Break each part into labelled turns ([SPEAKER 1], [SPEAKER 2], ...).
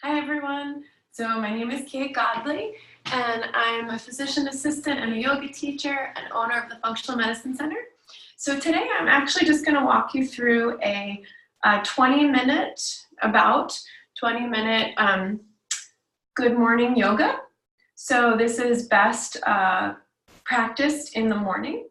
[SPEAKER 1] Hi everyone. So my name is Kate Godley and I'm a physician assistant and a yoga teacher and owner of the Functional Medicine Center. So today I'm actually just going to walk you through a 20-minute good morning yoga. So this is best practiced in the morning,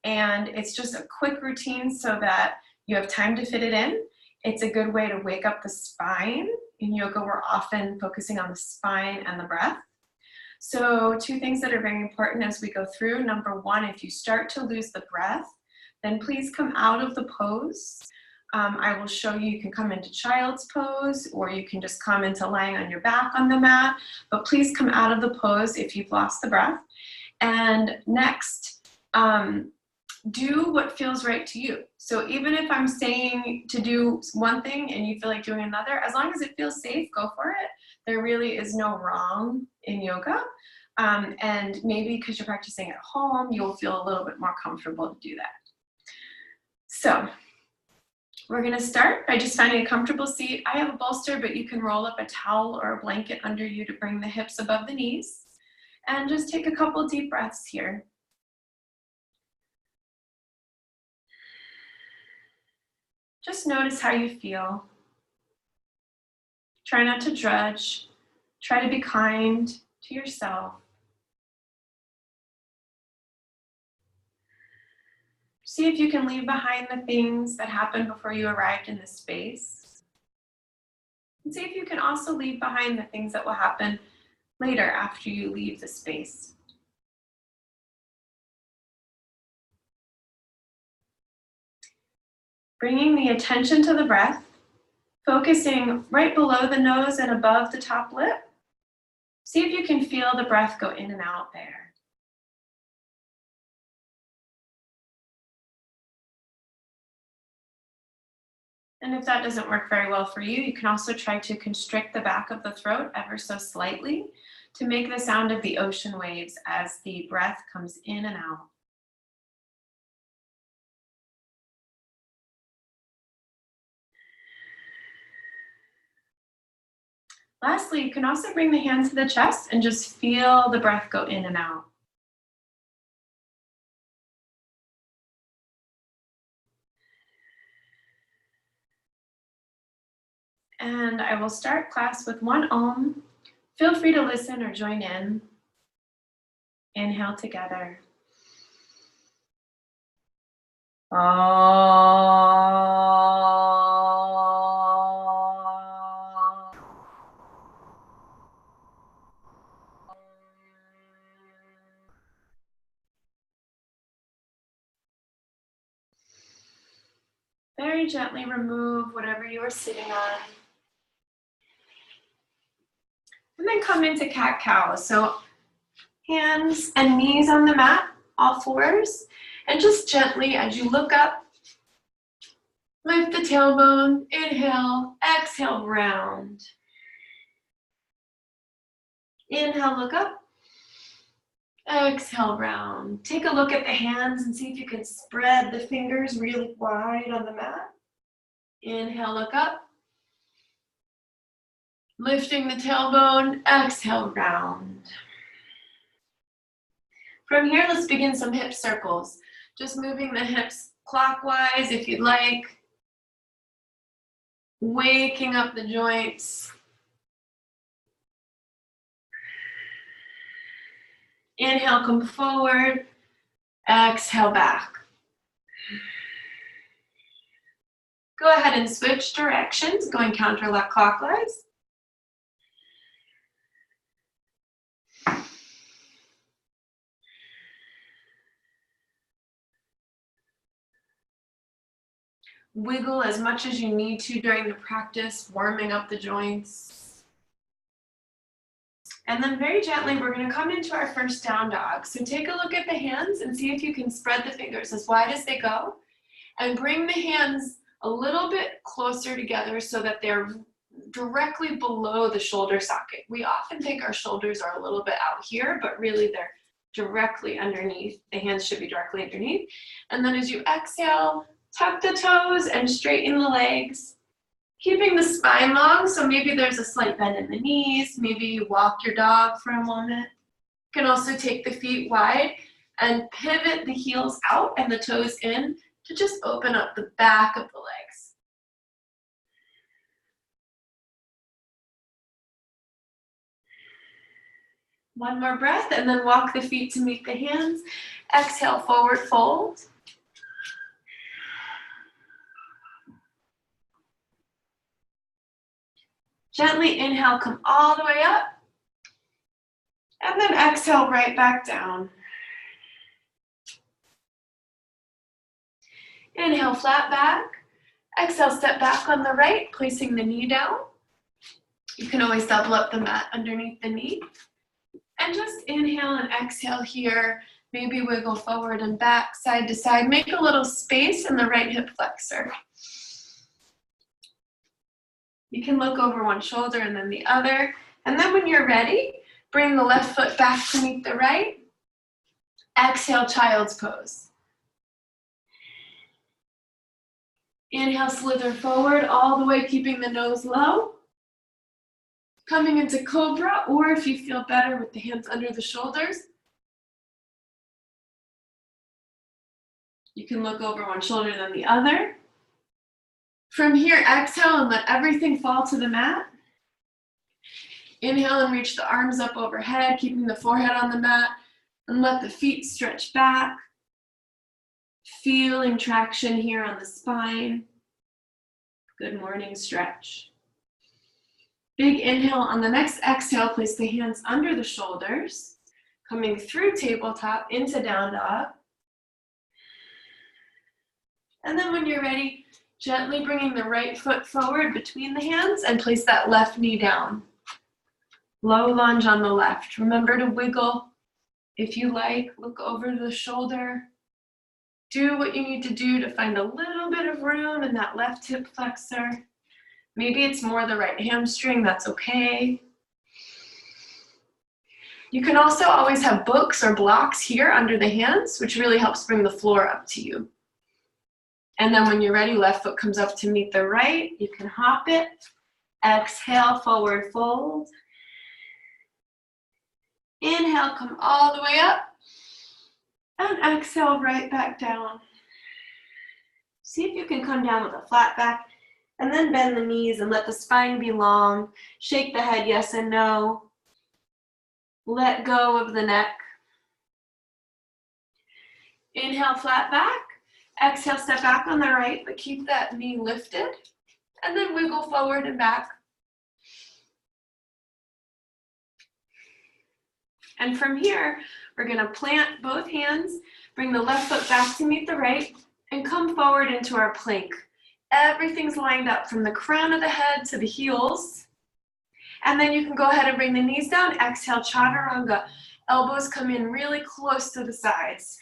[SPEAKER 1] and it's just a quick routine so that you have time to fit it in. It's a good way to wake up the spine. In yoga, we're often focusing on the spine and the breath. So two things that are very important as we go through. Number one, if you start to lose the breath, then please come out of the pose. I will show you, you can come into child's pose, or you can just come into lying on your back on the mat, but please come out of the pose if you've lost the breath. And next, do what feels right to you. So even if I'm saying to do one thing and you feel like doing another, as long as it feels safe, go for it. There really is no wrong in yoga. And maybe because you're practicing at home, you'll feel a little bit more comfortable to do that. So we're gonna start by just finding a comfortable seat. I have a bolster, but you can roll up a towel or a blanket under you to bring the hips above the knees. And just take a couple deep breaths here. Just notice how you feel. Try not to judge. Try to be kind to yourself. See if you can leave behind the things that happened before you arrived in this space. And see if you can also leave behind the things that will happen later after you leave the space. Bringing the attention to the breath, focusing right below the nose and above the top lip. See if you can feel the breath go in and out there. And if that doesn't work very well for you, you can also try to constrict the back of the throat ever so slightly to make the sound of the ocean waves as the breath comes in and out. Lastly, you can also bring the hands to the chest and just feel the breath go in and out. And I will start class with one Om. Feel free to listen or join in. Inhale together. Very gently remove whatever you are sitting on. And then come into cat-cow. So hands and knees on the mat, all fours. And just gently, as you look up, lift the tailbone, inhale, exhale, round. Inhale, look up. Exhale, round. Take a look at the hands and see if you can spread the fingers really wide on the mat. Inhale, look up. Lifting the tailbone, exhale, round. From here, let's begin some hip circles. Just moving the hips clockwise if you'd like. Waking up the joints. Inhale, come forward. Exhale, back. Go ahead and switch directions, going counterclockwise. Wiggle as much as you need to during the practice, warming up the joints. And then very gently, we're going to come into our first down dog. So take a look at the hands and see if you can spread the fingers as wide as they go. And bring the hands a little bit closer together so that they're directly below the shoulder socket. We often think our shoulders are a little bit out here, but really they're directly underneath. The hands should be directly underneath. And then as you exhale, tuck the toes and straighten the legs. Keeping the spine long, so maybe there's a slight bend in the knees, maybe you walk your dog for a moment. You can also take the feet wide and pivot the heels out and the toes in to just open up the back of the legs. One more breath, and then walk the feet to meet the hands. Exhale, forward fold. Gently inhale, come all the way up. And then exhale, right back down. Inhale, flat back. Exhale, step back on the right, placing the knee down. You can always double up the mat underneath the knee. And just inhale and exhale here. Maybe wiggle forward and back, side to side. Make a little space in the right hip flexor. You can look over one shoulder and then the other. And then when you're ready, bring the left foot back to meet the right. Exhale, child's pose. Inhale, slither forward all the way, keeping the nose low. Coming into cobra, or if you feel better with the hands under the shoulders, you can look over one shoulder and then the other. From here, exhale and let everything fall to the mat. Inhale and reach the arms up overhead, keeping the forehead on the mat, and let the feet stretch back. Feeling traction here on the spine. Good morning stretch. Big inhale. On the next exhale, place the hands under the shoulders, coming through tabletop into down dog. And then when you're ready, gently bringing the right foot forward between the hands and place that left knee down. Low lunge on the left. Remember to wiggle if you like. Look over the shoulder. Do what you need to do to find a little bit of room in that left hip flexor. Maybe it's more the right hamstring, that's okay. You can also always have books or blocks here under the hands, which really helps bring the floor up to you. And then when you're ready, left foot comes up to meet the right. You can hop it. Exhale, forward fold. Inhale, come all the way up. And exhale, right back down. See if you can come down with a flat back. And then bend the knees and let the spine be long. Shake the head yes and no. Let go of the neck. Inhale, flat back. Exhale, step back on the right, but keep that knee lifted. And then wiggle forward and back. And from here, we're going to plant both hands, bring the left foot back to meet the right, and come forward into our plank. Everything's lined up from the crown of the head to the heels. And then you can go ahead and bring the knees down. Exhale, chaturanga. Elbows come in really close to the sides.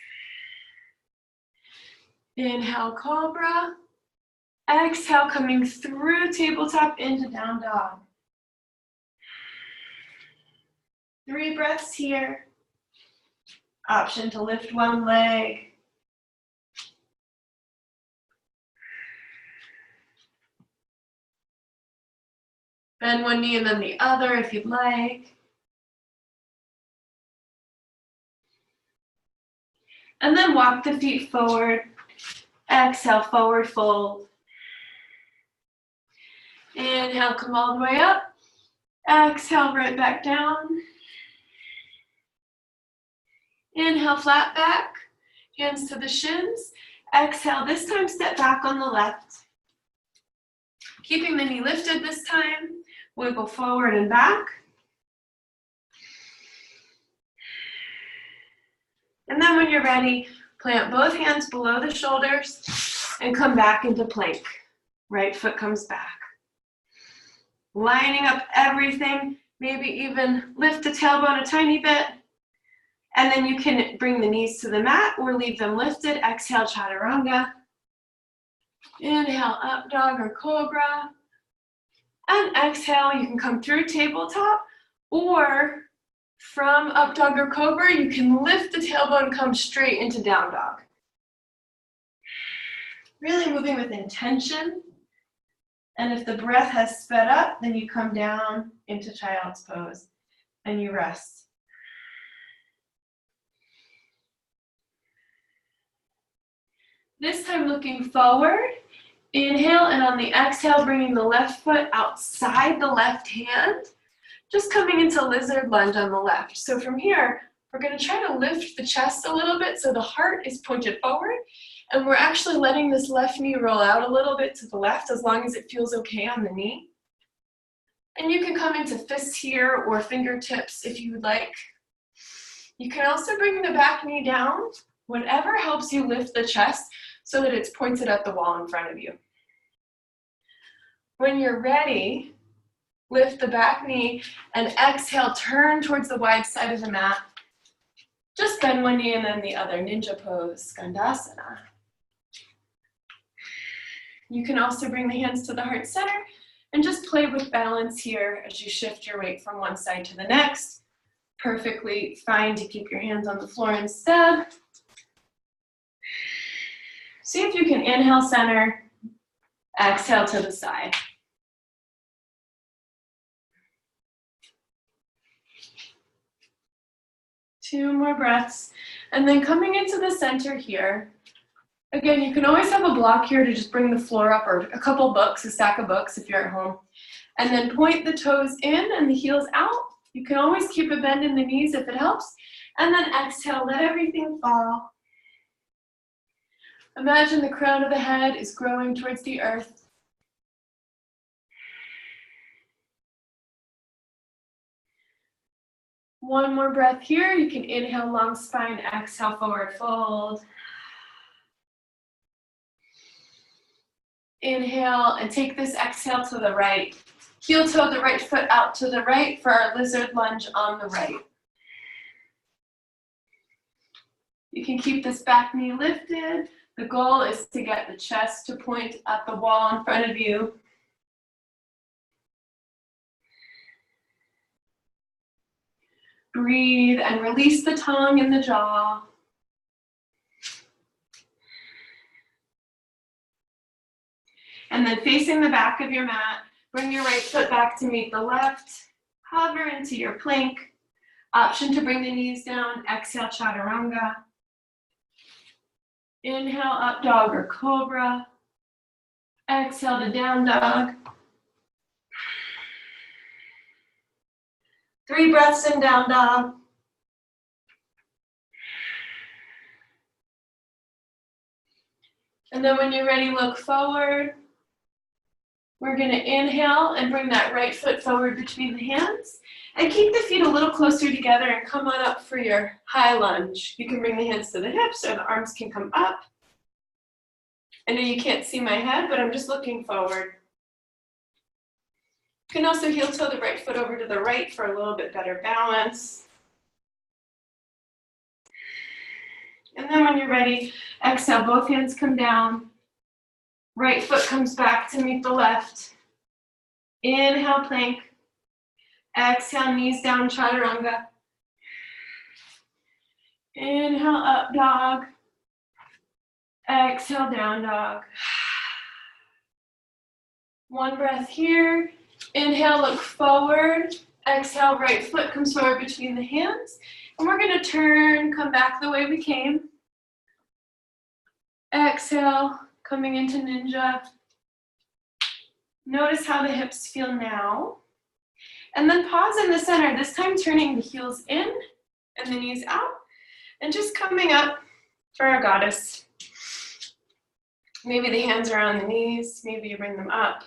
[SPEAKER 1] Inhale, cobra. Exhale, coming through tabletop into down dog. 3 breaths here. Option to lift one leg. Bend one knee and then the other if you'd like. And then walk the feet forward. Exhale, forward fold. Inhale, come all the way up. Exhale, right back down. Inhale, flat back. Hands to the shins. Exhale, this time step back on the left. Keeping the knee lifted this time. Wiggle forward and back. And then when you're ready, plant both hands below the shoulders and come back into plank. Right foot comes back. Lining up everything, maybe even lift the tailbone a tiny bit. And then you can bring the knees to the mat or leave them lifted. Exhale, chaturanga. Inhale, up dog or cobra. And exhale, you can come through tabletop, or from up dog or cobra, you can lift the tailbone and come straight into down dog. Really moving with intention. And if the breath has sped up, then you come down into child's pose and you rest. This time looking forward, inhale, and on the exhale, bringing the left foot outside the left hand, just coming into lizard lunge on the left. So from here, we're going to try to lift the chest a little bit so the heart is pointed forward, and we're actually letting this left knee roll out a little bit to the left as long as it feels okay on the knee. And you can come into fists here or fingertips if you would like. You can also bring the back knee down, whatever helps you lift the chest so that it's pointed at the wall in front of you. When you're ready, lift the back knee and exhale, turn towards the wide side of the mat. Just bend one knee and then the other, ninja pose, Skandasana. You can also bring the hands to the heart center and just play with balance here as you shift your weight from one side to the next. Perfectly fine to keep your hands on the floor instead. See if you can inhale center, exhale to the side. Two more breaths. And then coming into the center here. Again, you can always have a block here to just bring the floor up, or a couple books, a stack of books if you're at home. And then point the toes in and the heels out. You can always keep a bend in the knees if it helps. And then exhale, let everything fall. Imagine the crown of the head is growing towards the earth. One more breath here. You can inhale, long spine, exhale, forward fold. Inhale and take this exhale to the right. Heel toe the right foot out to the right for our lizard lunge on the right. You can keep this back knee lifted. The goal is to get the chest to point at the wall in front of you. Breathe and release the tongue and the jaw. And then facing the back of your mat, bring your right foot back to meet the left. Hover into your plank. Option to bring the knees down. Exhale, chaturanga. Inhale, up dog or cobra. Exhale to down dog. 3 breaths in down dog. And then when you're ready, look forward. We're going to inhale and bring that right foot forward between the hands. And keep the feet a little closer together and come on up for your high lunge. You can bring the hands to the hips or the arms can come up. I know you can't see my head, but I'm just looking forward. You can also heel toe the right foot over to the right for a little bit better balance. And then when you're ready, exhale, both hands come down. Right foot comes back to meet the left. Inhale, plank. Exhale, knees down, chaturanga. Inhale, up dog. Exhale, down dog. One breath here. Inhale, look forward. Exhale, right foot comes forward between the hands. And we're going to turn, come back the way we came. Exhale, coming into ninja. Notice how the hips feel now. And then pause in the center, this time turning the heels in and the knees out. And just coming up for our goddess. Maybe the hands are on the knees, maybe you bring them up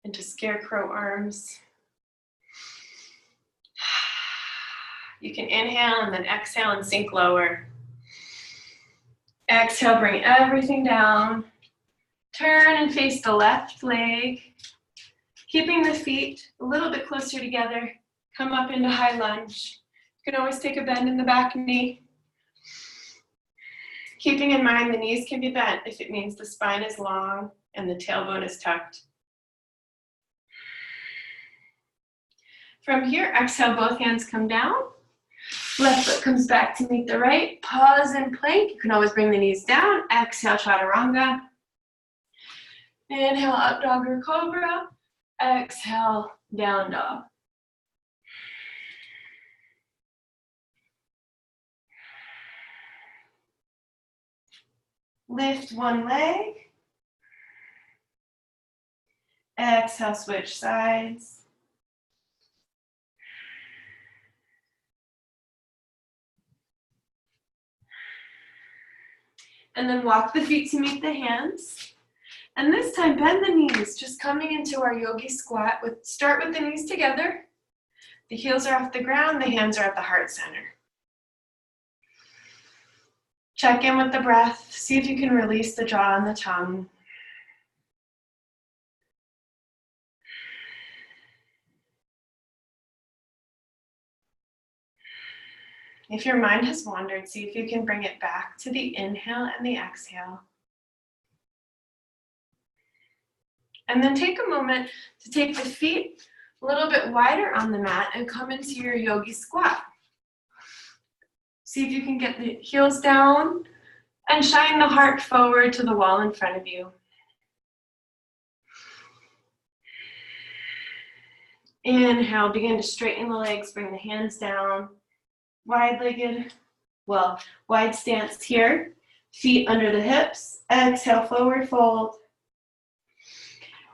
[SPEAKER 1] into scarecrow arms. You can inhale and then exhale and sink lower. Exhale, bring everything down. Turn and face the left leg. Keeping the feet a little bit closer together. Come up into high lunge. You can always take a bend in the back knee. Keeping in mind the knees can be bent if it means the spine is long and the tailbone is tucked. From here, exhale, both hands come down. Left foot comes back to meet the right. Pause and plank. You can always bring the knees down. Exhale, chaturanga. Inhale, up dog or cobra. Exhale, down dog. Lift one leg. Exhale, switch sides. And then walk the feet to meet the hands. And this time, bend the knees, just coming into our yogi squat. Start with the knees together. The heels are off the ground, the hands are at the heart center. Check in with the breath. See if you can release the jaw and the tongue. If your mind has wandered, see if you can bring it back to the inhale and the exhale. And then take a moment to take the feet a little bit wider on the mat and come into your yogi squat. See if you can get the heels down and shine the heart forward to the wall in front of you. Inhale, begin to straighten the legs, bring the hands down. Wide-legged, wide stance here. Feet under the hips. Exhale, forward fold.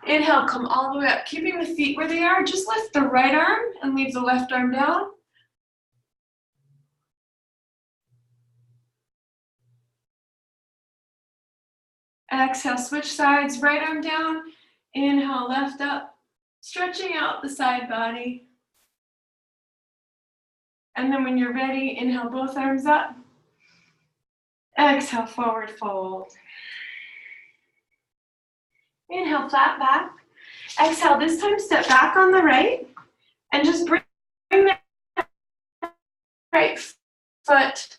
[SPEAKER 1] Inhale, come all the way up. Keeping the feet where they are, just lift the right arm and leave the left arm down. Exhale, switch sides, right arm down. Inhale, left up. Stretching out the side body. And then when you're ready, inhale, both arms up. Exhale, forward fold. Inhale, flat back. Exhale, this time step back on the right and just bring the right foot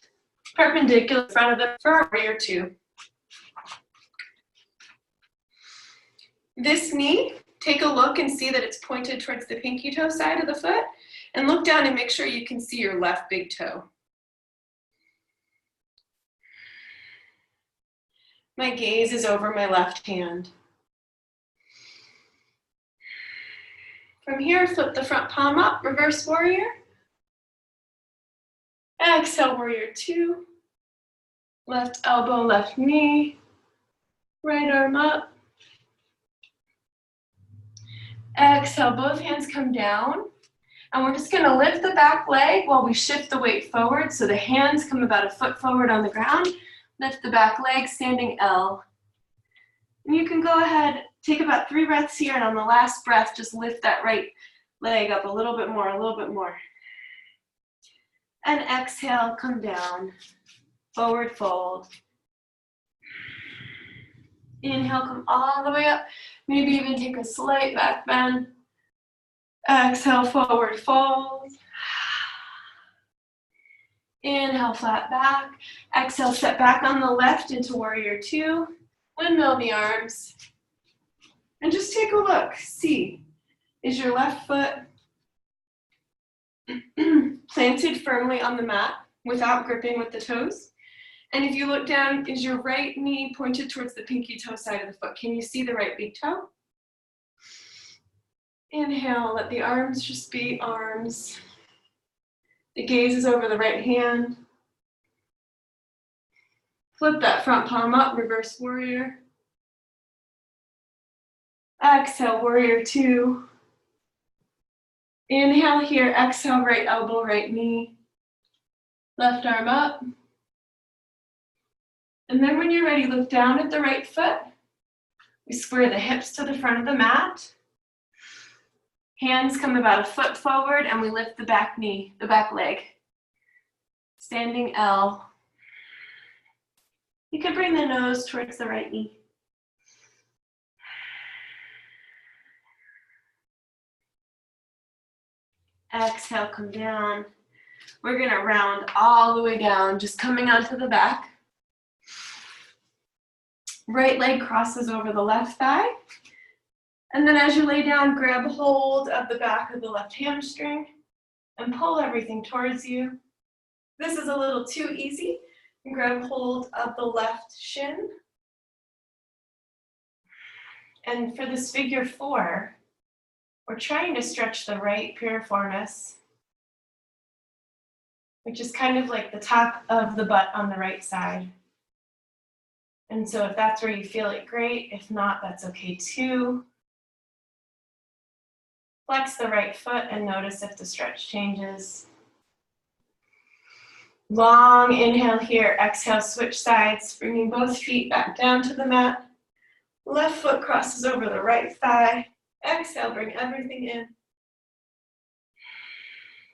[SPEAKER 1] perpendicular in front of the front warrior two. This knee, take a look and see that it's pointed towards the pinky toe side of the foot, and look down and make sure you can see your left big toe. My gaze is over my left hand. From here, flip the front palm up, reverse warrior. Exhale, warrior two. Left elbow, left knee. Right arm up. Exhale, both hands come down. And we're just gonna lift the back leg while we shift the weight forward. So the hands come about a foot forward on the ground. Lift the back leg, standing L. And you can go ahead, take about 3 breaths here, and on the last breath, just lift that right leg up a little bit more, a little bit more. And exhale, come down, forward fold. Inhale, come all the way up. Maybe even take a slight back bend. Exhale, forward fold. Inhale, flat back. Exhale, step back on the left into warrior two. Windmill the arms. And just take a look. See, is your left foot planted firmly on the mat without gripping with the toes? And if you look down, is your right knee pointed towards the pinky toe side of the foot? Can you see the right big toe? Inhale, let the arms just be arms. The gaze is over the right hand. Flip that front palm up, reverse warrior. Exhale, warrior two. Inhale here, exhale, right elbow, right knee. Left arm up. And then when you're ready, look down at the right foot. We square the hips to the front of the mat. Hands come about a foot forward, and we lift the back knee, the back leg. Standing L. You can bring the nose towards the right knee. Exhale, come down. We're gonna round all the way down, just coming onto the back. Right leg crosses over the left thigh. And then as you lay down, grab hold of the back of the left hamstring and pull everything towards you. This is a little too easy. And grab hold of the left shin. And for this figure 4, we're trying to stretch the right piriformis, which is kind of like the top of the butt on the right side. And so if that's where you feel it, great. If not, that's okay too. Flex the right foot and notice if the stretch changes. Long inhale here, exhale, switch sides, bringing both feet back down to the mat. Left foot crosses over the right thigh. Exhale, bring everything in.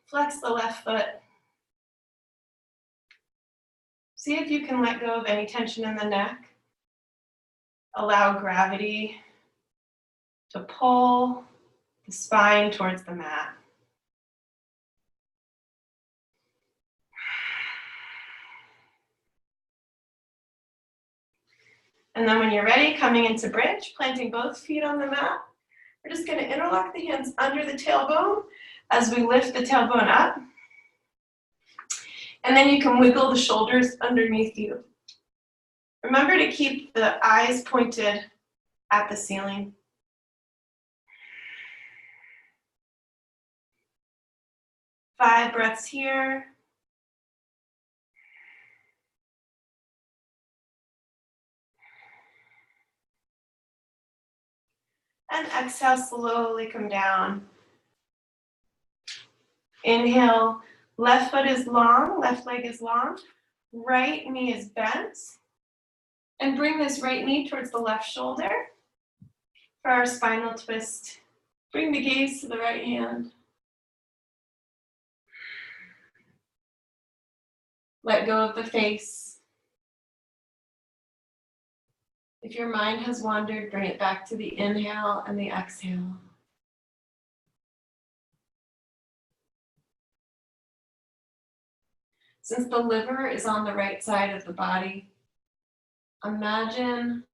[SPEAKER 1] Flex the left foot. See if you can let go of any tension in the neck. Allow gravity to pull the spine towards the mat. And then when you're ready, coming into bridge, planting both feet on the mat, we're just going to interlock the hands under the tailbone as we lift the tailbone up. And then you can wiggle the shoulders underneath you. Remember to keep the eyes pointed at the ceiling. Five breaths here. And exhale, slowly come down. Inhale, left foot is long, left leg is long, right knee is bent. And bring this right knee towards the left shoulder. For our spinal twist, bring the gaze to the right hand. Let go of the face. If your mind has wandered, bring it back to the inhale and the exhale. Since the liver is on the right side of the body, imagine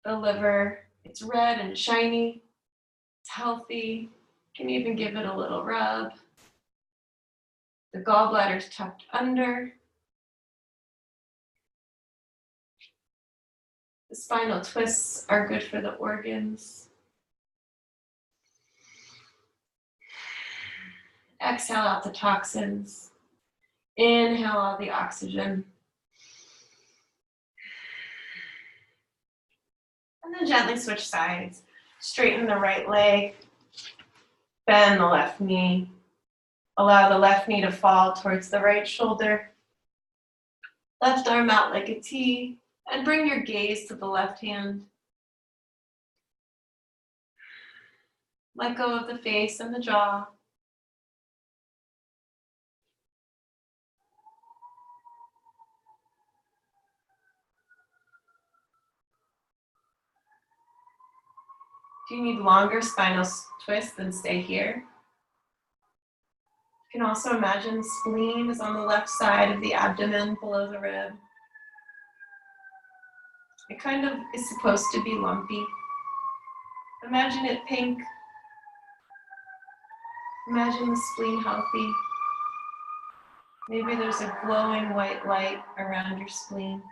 [SPEAKER 1] the liver. It's red and shiny. It's healthy. You can even give it a little rub. The gallbladder's tucked under. The spinal twists are good for the organs. Exhale out the toxins. Inhale all the oxygen. And then gently switch sides. Straighten the right leg. Bend the left knee. Allow the left knee to fall towards the right shoulder. Left arm out like a T. And bring your gaze to the left hand. Let go of the face and the jaw. If you need longer spinal twists, then stay here. You can also imagine the spleen is on the left side of the abdomen below the rib. It kind of is supposed to be lumpy. Imagine it pink. Imagine the spleen healthy. Maybe there's a glowing white light around your spleen.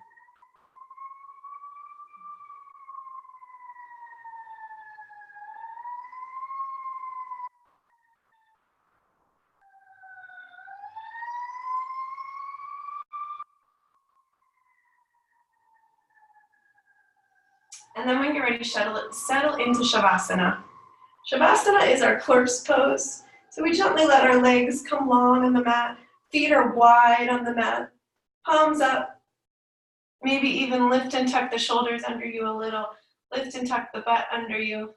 [SPEAKER 1] And then when you're ready, settle into Shavasana. Shavasana is our corpse pose. So we gently let our legs come long on the mat. Feet are wide on the mat. Palms up. Maybe even lift and tuck the shoulders under you a little. Lift and tuck the butt under you.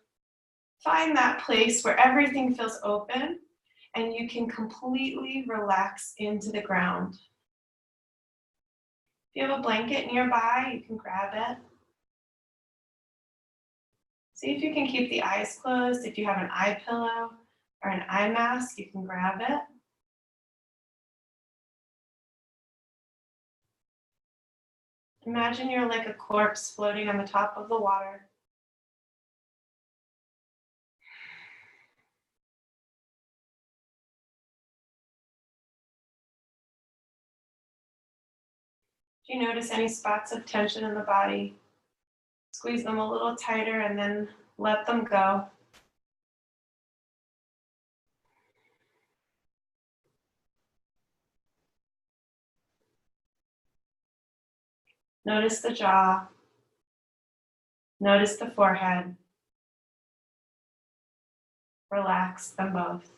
[SPEAKER 1] Find that place where everything feels open and you can completely relax into the ground. If you have a blanket nearby, you can grab it. See if you can keep the eyes closed. If you have an eye pillow or an eye mask, you can grab it. Imagine you're like a corpse floating on the top of the water. Do you notice any spots of tension in the body? Squeeze them a little tighter and then let them go. Notice the jaw. Notice the forehead. Relax them both.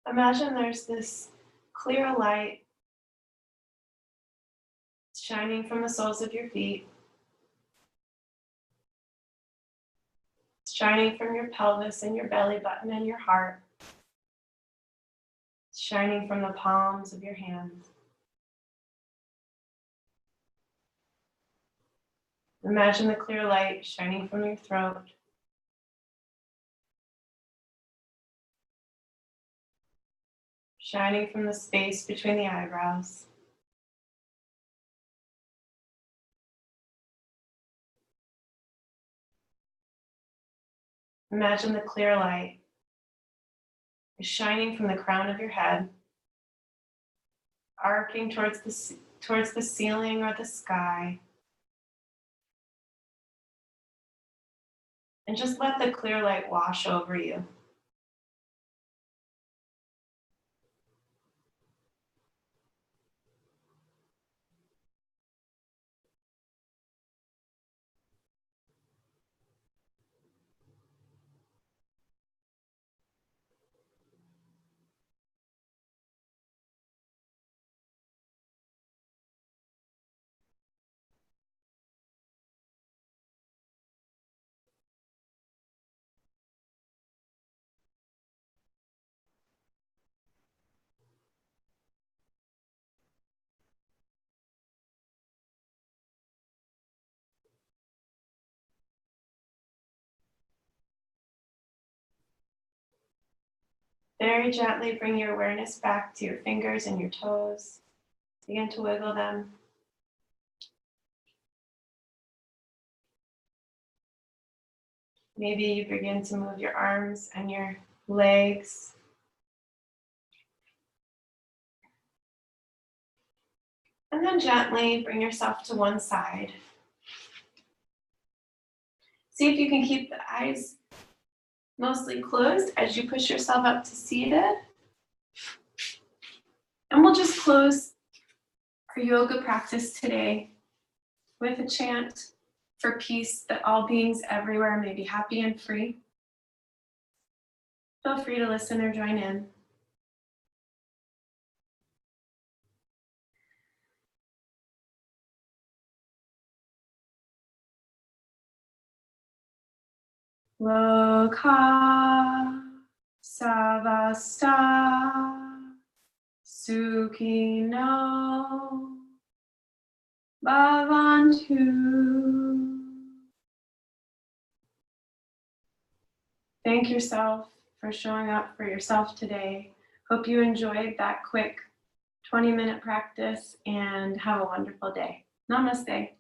[SPEAKER 1] Imagine there's this clear light shining from the soles of your feet, shining from your pelvis and your belly button and your heart, shining from the palms of your hands. Imagine the clear light shining from your throat, shining from the space between the eyebrows. Imagine the clear light is shining from the crown of your head, arcing towards the ceiling or the sky. And just let the clear light wash over you. Very gently bring your awareness back to your fingers and your toes. Begin to wiggle them. Maybe you begin to move your arms and your legs. And then gently bring yourself to one side. See if you can keep the eyes mostly closed as you push yourself up to seated. And we'll just close our yoga practice today with a chant for peace, that all beings everywhere may be happy and free. Feel free to listen or join in. Loka Savasta Sukhino Bhavantu. Thank yourself for showing up for yourself today. Hope you enjoyed that quick 20-minute practice and have a wonderful day. Namaste.